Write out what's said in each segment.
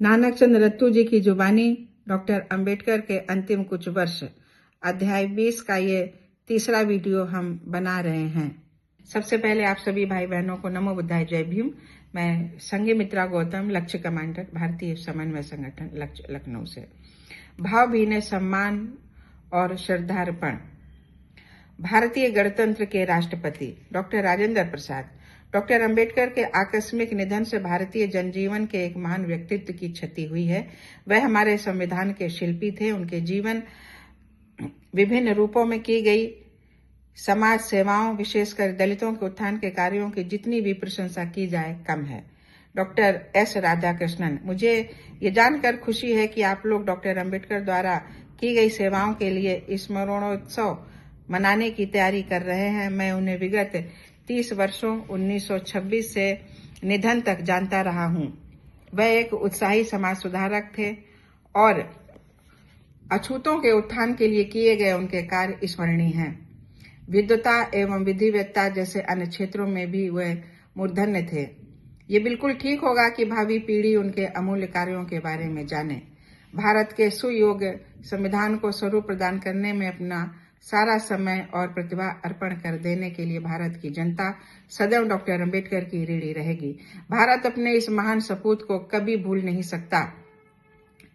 नानक चंद रत्तू जी की जुबानी डॉक्टर अंबेडकर के अंतिम कुछ वर्ष अध्याय 20 का ये तीसरा वीडियो हम बना रहे हैं। सबसे पहले आप सभी भाई बहनों को नमो बुद्धाय, जय भीम। मैं संघमित्रा गौतम, लक्ष्य कमांडर, भारतीय समन्वय संगठन लखनऊ से। भावभीने सम्मान और श्रद्धार्पण। भारतीय गणतंत्र के राष्ट्रपति डॉक्टर राजेंद्र प्रसाद। डॉक्टर अंबेडकर के आकस्मिक निधन से भारतीय जनजीवन के एक महान व्यक्तित्व की क्षति हुई है। वह हमारे संविधान के शिल्पी थे। उनके जीवन विभिन्न रूपों में की गई समाज सेवाओं, विशेषकर दलितों के उत्थान के कार्यों की जितनी भी प्रशंसा की जाए कम है। Doctor S Radhakrishnan. मुझे ये जानकर खुशी है कि आप लोग डॉक्टर अंबेडकर द्वारा की गई सेवाओं के लिए स्मरणोत्सव मनाने की तैयारी कर रहे हैं। मैं उन्हें विगत 30 वर्षों 1926 से निधन तक जानता रहा हूं। वह एक उत्साही समाज सुधारक थे और अछूतों के उत्थान के लिए किए गए उनके कार्य स्मरणीय हैं। विद्वता एवं विधिवेत्ता जैसे अन्य क्षेत्रों में भी वह मूर्धन्य थे। ये बिल्कुल ठीक होगा कि भावी पीढ़ी उनके अमूल्य कार्यों के बारे में जाने। भारत के सुयोग्य संविधान को स्वरूप प्रदान करने में अपना सारा समय और प्रतिभा अर्पण कर देने के लिए भारत की जनता सदैव डॉक्टर अंबेडकर की ऋणी रहेगी। भारत अपने इस महान सपूत को कभी भूल नहीं सकता।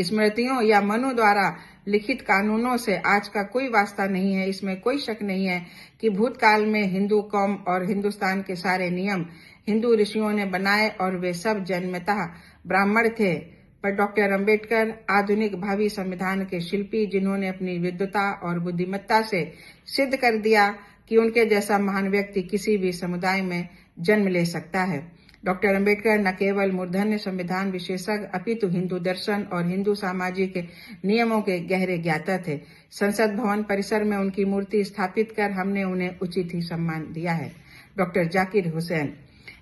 स्मृतियों या मनु द्वारा लिखित कानूनों से आज का कोई वास्ता नहीं है। इसमें कोई शक नहीं है कि भूतकाल में हिंदू कौम और हिंदुस्तान के सारे नियम हिंदू ऋषियों ने बनाए और वे सब जन्मतः ब्राह्मण थे। पर डॉक्टर अंबेडकर आधुनिक भावी संविधान के शिल्पी, जिन्होंने अपनी विद्वता और बुद्धिमत्ता से सिद्ध कर दिया कि उनके जैसा महान व्यक्ति किसी भी समुदाय में जन्म ले सकता है। डॉक्टर अंबेडकर न केवल मूर्धन्य संविधान विशेषज्ञ अपितु हिंदू दर्शन और हिंदू सामाजिक नियमों के गहरे ज्ञाता थे। संसद भवन परिसर में उनकी मूर्ति स्थापित कर हमने उन्हें उचित ही सम्मान दिया है। डॉक्टर जाकिर हुसैन।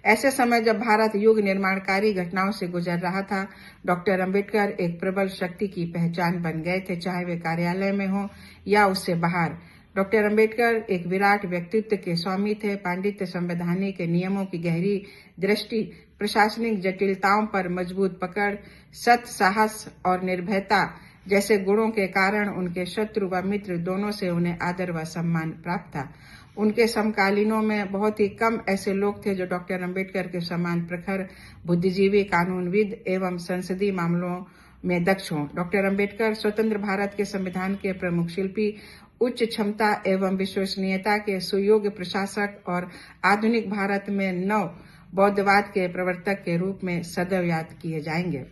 ऐसे समय जब भारत युग निर्माणकारी घटनाओं से गुजर रहा था, डॉक्टर अंबेडकर एक प्रबल शक्ति की पहचान बन गए थे, चाहे वे कार्यालय में हो या उससे बाहर। डॉक्टर अंबेडकर एक विराट व्यक्तित्व के स्वामी थे। पांडित्य, संवैधानिक नियमों की गहरी दृष्टि, प्रशासनिक जटिलताओं पर मजबूत पकड़, सत्य, साहस और निर्भयता जैसे गुणों के कारण उनके शत्रु व मित्र दोनों से उन्हें आदर व सम्मान प्राप्त था। उनके समकालीनों में बहुत ही कम ऐसे लोग थे जो डॉक्टर अंबेडकर के समान प्रखर बुद्धिजीवी, कानूनविद एवं संसदीय मामलों में दक्ष हों। डॉक्टर अंबेडकर स्वतंत्र भारत के संविधान के प्रमुख शिल्पी, उच्च क्षमता एवं विश्वसनीयता के सुयोग्य प्रशासक और आधुनिक भारत में नव बौद्धवाद के प्रवर्तक के रूप में सदैव याद किए जाएंगे।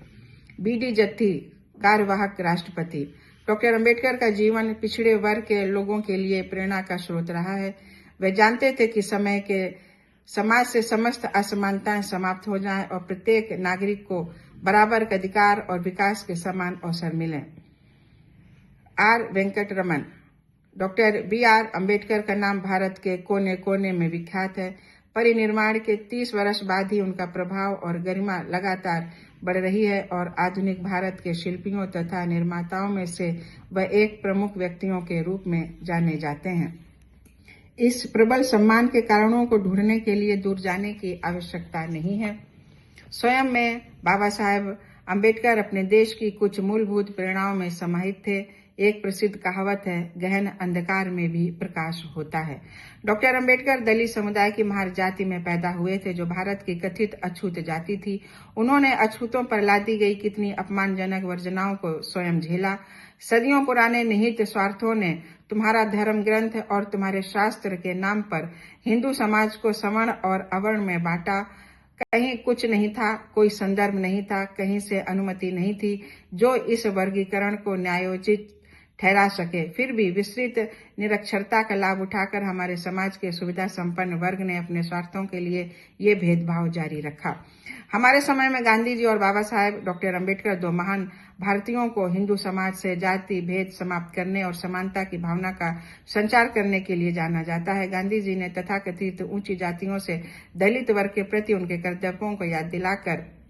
बीडी जत्थी, कार्यवाहक राष्ट्रपति। डॉक्टर अंबेडकर का जीवन पिछड़े वर्ग के लोगों के लिए प्रेरणा का स्रोत रहा है। वे जानते थे कि समय के समाज से समस्त असमानताएं समाप्त हो जाएं और प्रत्येक नागरिक को बराबर का अधिकार और विकास के समान अवसर मिले। R Venkataraman. Doctor B R. Ambedkar का नाम भारत के कोने कोने में विख्यात है। परिनिर्माण के 30 वर्ष बाद ही उनका प्रभाव और गरिमा लगातार बढ़ रही है और आधुनिक भारत के शिल्पियों तथा निर्माताओं में से वह एक प्रमुख व्यक्तियों के रूप में जाने जाते हैं। इस प्रबल सम्मान के कारणों को ढूंढने के लिए दूर जाने की आवश्यकता नहीं है। स्वयं में बाबा साहेब अंबेडकर अपने देश की कुछ मूलभूत प्रेरणाओं में समाहित थे। एक प्रसिद्ध कहावत है, गहन अंधकार में भी प्रकाश होता है। डॉक्टर अंबेडकर दलित समुदाय की महार जाति में पैदा हुए थे, जो भारत की कथित अछूत जाति थी। उन्होंने अछूतों पर लादी गई कितनी अपमानजनक वर्जनाओं को स्वयं झेला। सदियों पुराने निहित स्वार्थों ने तुम्हारा धर्म ग्रंथ और तुम्हारे शास्त्र के नाम पर हिंदू समाज को सवर्ण और अवर्ण में बांटा। कहीं कुछ नहीं था, कोई संदर्भ नहीं था, कहीं से अनुमति नहीं थी जो इस वर्गीकरण को न्यायोचित ठहरा सके। फिर भी विस्तृत निरक्षरता का लाभ उठाकर हमारे समाज के सुविधा संपन्न वर्ग ने अपने स्वार्थों के लिए ये भेदभाव जारी रखा। हमारे समय में गांधी जी और बाबा साहेब डॉक्टर अंबेडकर, दो महान भारतीयों को हिंदू समाज से जाति भेद समाप्त करने और समानता की भावना का संचार करने के लिए जाना जाता है। गांधी जी ने तथाकथित ऊंची जातियों से दलित वर्ग के प्रति उनके कर्तव्यों को याद दिलाकर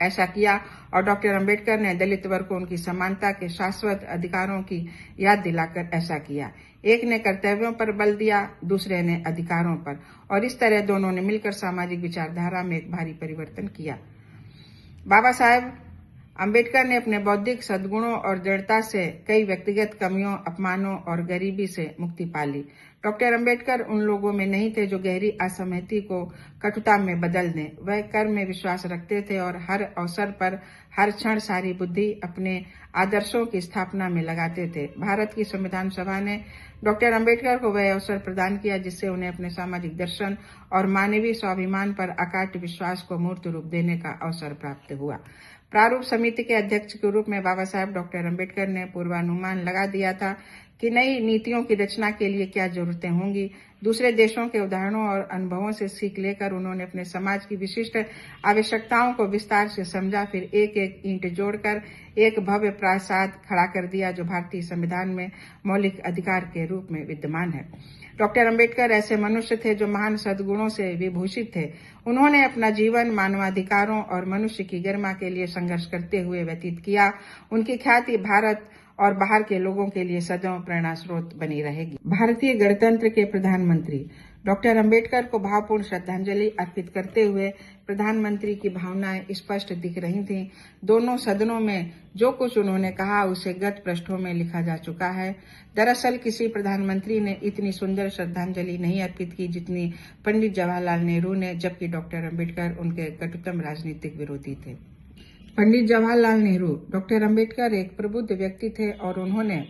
ऐसा किया और डॉक्टर अंबेडकर ने दलित वर्ग को उनकी समानता के शाश्वत अधिकारों की याद दिलाकर ऐसा किया। एक ने कर्तव्यों पर बल दिया, दूसरे ने अधिकारों पर, और इस तरह दोनों ने मिलकर सामाजिक विचारधारा में एक भारी परिवर्तन किया। बाबा साहेब अंबेडकर ने अपने बौद्धिक सद्गुणों और दृढ़ता से कई व्यक्तिगत कमियों, अपमानों और गरीबी से मुक्ति पा ली। डॉक्टर अंबेडकर उन लोगों में नहीं थे जो गहरी असहमति को कटुता में बदल दें। वह कर्म में विश्वास रखते थे और हर अवसर पर, हर क्षण सारी बुद्धि अपने आदर्शों की स्थापना में लगाते थे। भारत की संविधान सभा ने डॉक्टर अंबेडकर को वह अवसर प्रदान किया जिससे उन्हें अपने सामाजिक दर्शन और मानवीय स्वाभिमान पर अकाट विश्वास को मूर्त रूप देने का अवसर प्राप्त हुआ। प्रारूप समिति के अध्यक्ष के रूप में बाबा साहेब डॉक्टर अंबेडकर ने पूर्वानुमान लगा दिया था कि नई नीतियों की रचना के लिए क्या जरूरतें होंगी। दूसरे देशों के उदाहरणों और अनुभवों से सीख लेकर उन्होंने अपने समाज की विशिष्ट आवश्यकताओं को विस्तार से समझा, फिर एक एक ईंट जोड़कर एक भव्य प्रासाद खड़ा कर दिया जो भारतीय संविधान में मौलिक अधिकार के रूप में विद्यमान है। डॉक्टर अंबेडकर ऐसे मनुष्य थे जो महान सद्गुणों से विभूषित थे। उन्होंने अपना जीवन मानवाधिकारों और मनुष्य की गरिमा के लिए संघर्ष करते हुए व्यतीत किया। उनकी ख्याति भारत और बाहर के लोगों के लिए सदैव प्रेरणा स्रोत बनी रहेगी। भारतीय गणतंत्र के प्रधानमंत्री डॉक्टर अंबेडकर को भावपूर्ण श्रद्धांजलि अर्पित करते हुए प्रधानमंत्री की भावनाएं स्पष्ट दिख रही थीं। दोनों सदनों में जो कुछ उन्होंने कहा उसे गत पृष्ठों में लिखा जा चुका है। दरअसल किसी प्रधानमंत्री ने इतनी सुंदर श्रद्धांजलि नहीं अर्पित की जितनी पंडित जवाहरलाल नेहरू ने, जबकि डॉक्टर अंबेडकर उनके कटुतम राजनीतिक विरोधी थे। पंडित जवाहरलाल नेहरू डॉक्टर अंबेडकर एक प्रबुद्ध व्यक्ति थे और उन्होंने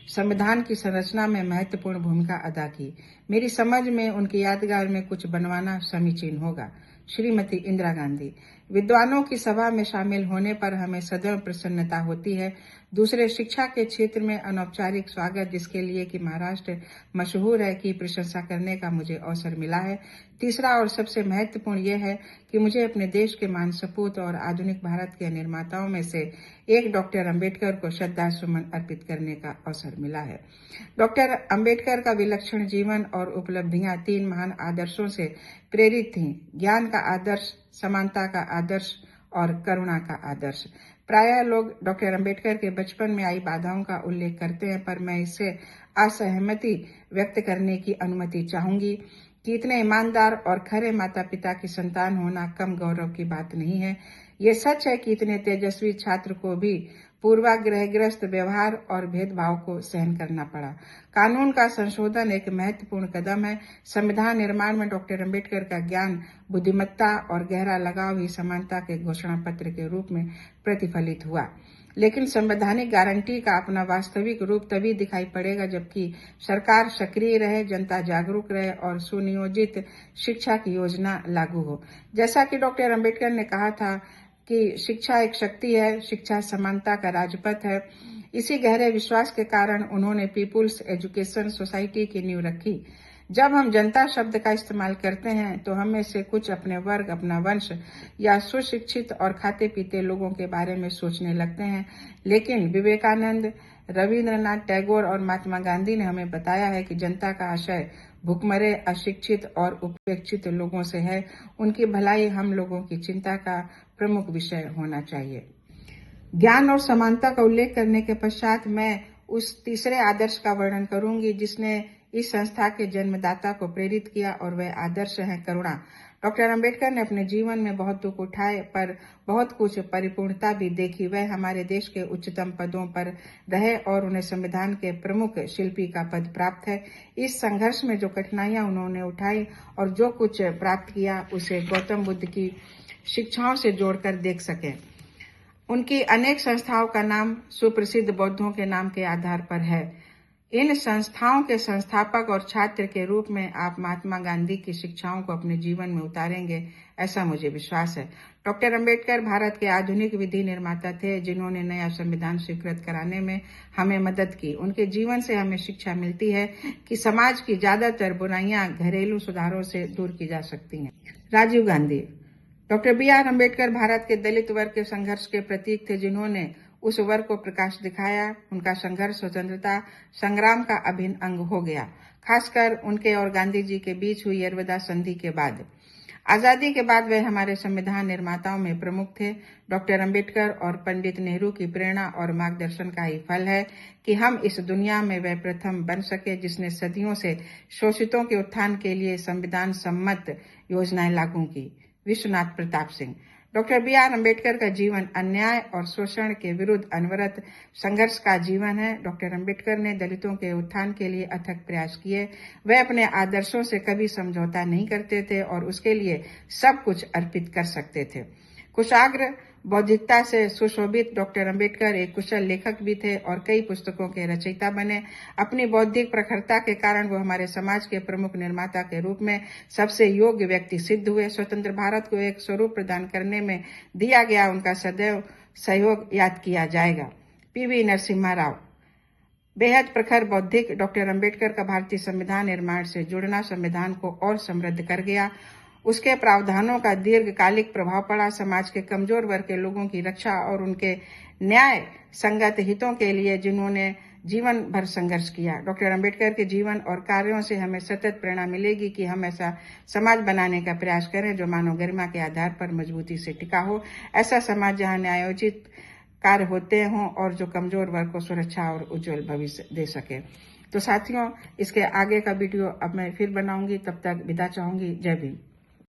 संविधान की संरचना में महत्वपूर्ण भूमिका अदा की। मेरी समझ में उनकी यादगार में कुछ बनवाना समीचीन होगा। श्रीमती इंदिरा गांधी, विद्वानों की सभा में शामिल होने पर हमें सदैव प्रसन्नता होती है। दूसरे, शिक्षा के क्षेत्र में अनौपचारिक स्वागत जिसके लिए कि महाराष्ट्र मशहूर है की प्रशंसा करने का मुझे अवसर मिला है। तीसरा और सबसे महत्वपूर्ण यह है कि मुझे अपने देश के मान सपूत और आधुनिक भारत के निर्माताओं में से एक डॉक्टर अंबेडकर को श्रद्धा सुमन अर्पित करने का अवसर मिला है। डॉक्टर अंबेडकर का विलक्षण जीवन और उपलब्धियां 3 महान आदर्शों से प्रेरित थीं: ज्ञान का आदर्श, समानता का आदर्श और करुणा का आदर्श। प्रायः लोग डॉक्टर अंबेडकर के बचपन में आई बाधाओं का उल्लेख करते हैं, पर मैं इससे असहमति व्यक्त करने की अनुमति चाहूंगी कि इतने ईमानदार और खरे माता पिता की संतान होना कम गौरव की बात नहीं है। ये सच है कि इतने तेजस्वी छात्र को भी पूर्वाग्रहग्रस्त व्यवहार और भेदभाव को सहन करना पड़ा। कानून का संशोधन एक महत्वपूर्ण कदम है। संविधान निर्माण में डॉक्टर अंबेडकर का ज्ञान, बुद्धिमत्ता और गहरा लगाव ही समानता के घोषणा पत्र के रूप में प्रतिफलित हुआ। लेकिन संवैधानिक गारंटी का अपना वास्तविक रूप तभी दिखाई पड़ेगा जबकि सरकार सक्रिय रहे, जनता जागरूक रहे और सुनियोजित शिक्षा की योजना लागू हो। जैसा कि डॉक्टर अंबेडकर ने कहा था कि शिक्षा एक शक्ति है, शिक्षा समानता का राजपथ है। इसी गहरे विश्वास के कारण उन्होंने पीपुल्स एजुकेशन सोसाइटी की नींव रखी। जब हम जनता शब्द का इस्तेमाल करते हैं तो हम में से कुछ अपने वर्ग, अपना वंश या सुशिक्षित और खाते पीते लोगों के बारे में सोचने लगते हैं, लेकिन विवेकानंद, रविंद्रनाथ टैगोर और महात्मा गांधी ने हमें बताया है कि जनता का आशय भूखमरे, अशिक्षित और उपेक्षित लोगों से है। उनकी भलाई हम लोगों की चिंता का प्रमुख विषय होना चाहिए। ज्ञान और समानता का उल्लेख करने के पश्चात मैं उस तीसरे आदर्श का वर्णन करूंगी जिसने इस संस्था के जन्मदाता को प्रेरित किया और वह आदर्श है करुणा। डॉक्टर अंबेडकर ने अपने जीवन में बहुत दुख उठाए पर बहुत कुछ परिपूर्णता भी देखी। वह हमारे देश के उच्चतम पदों पर रहे और उन्हें संविधान के प्रमुख शिल्पी का पद प्राप्त है। इस संघर्ष में जो कठिनाइयां उन्होंने उठाई और जो कुछ प्राप्त किया उसे गौतम बुद्ध की शिक्षाओं से जोड़कर देख सके। उनकी अनेक संस्थाओं का नाम सुप्रसिद्ध बौद्धों के नाम के आधार पर है। इन संस्थाओं के संस्थापक और छात्र के रूप में आप महात्मा गांधी की शिक्षाओं को अपने जीवन में उतारेंगे, ऐसा मुझे विश्वास है। डॉक्टर अंबेडकर भारत के आधुनिक विधि निर्माता थे जिन्होंने नया संविधान स्वीकृत कराने में हमें मदद की। उनके जीवन से हमें शिक्षा मिलती है कि समाज की ज्यादातर बुराइयां घरेलू सुधारों से दूर की जा सकती हैं। Rajiv Gandhi, doctor B.R. अम्बेडकर भारत के दलित वर्ग के संघर्ष के प्रतीक थे जिन्होंने उस वर्ग को प्रकाश दिखाया। उनका संघर्ष स्वतंत्रता संग्राम का अभिन्न अंग हो गया, खासकर उनके और गांधी जी के बीच हुई यरवदा संधि के बाद। आजादी के बाद वे हमारे संविधान निर्माताओं में प्रमुख थे। डॉक्टर अंबेडकर और पंडित नेहरू की प्रेरणा और मार्गदर्शन का ही फल है कि हम इस दुनिया में वह प्रथम बन सके जिसने सदियों से शोषितों के उत्थान के लिए संविधान सम्मत योजनाएं लागू की। Vishwanath Pratap Singh, doctor B R. अम्बेडकर का जीवन अन्याय और शोषण के विरुद्ध अनवरत संघर्ष का जीवन है। डॉक्टर अम्बेडकर ने दलितों के उत्थान के लिए अथक प्रयास किए। वे अपने आदर्शों से कभी समझौता नहीं करते थे और उसके लिए सब कुछ अर्पित कर सकते थे। कुशाग्र बौद्धिकता से सुशोभित डॉक्टर अम्बेडकर एक कुशल लेखक भी थे और कई पुस्तकों के रचयिता बने। अपनी बौद्धिक प्रखरता के कारण वो हमारे समाज के प्रमुख निर्माता के रूप में सबसे योग्य व्यक्ति सिद्ध हुए। स्वतंत्र भारत को एक स्वरूप प्रदान करने में दिया गया उनका सदैव सहयोग याद किया जाएगा। पी.वी. नरसिम्हा राव। बेहद प्रखर बौद्धिक डॉक्टर अम्बेडकर का भारतीय संविधान निर्माण से जुड़ना संविधान को और समृद्ध कर गया। उसके प्रावधानों का दीर्घकालिक प्रभाव पड़ा। समाज के कमजोर वर्ग के लोगों की रक्षा और उनके न्याय संगत हितों के लिए जिन्होंने जीवन भर संघर्ष किया। डॉक्टर अम्बेडकर के जीवन और कार्यों से हमें सतत प्रेरणा मिलेगी कि हम ऐसा समाज बनाने का प्रयास करें जो मानव गरिमा के आधार पर मजबूती से टिका हो। ऐसा समाज जहां न्यायोचित कार्य होते हों और जो कमजोर वर्ग को सुरक्षा और उज्जवल भविष्य दे सके। तो साथियों, इसके आगे का वीडियो अब मैं फिर बनाऊंगी। तब तक विदा चाहूंगी। जय भीम।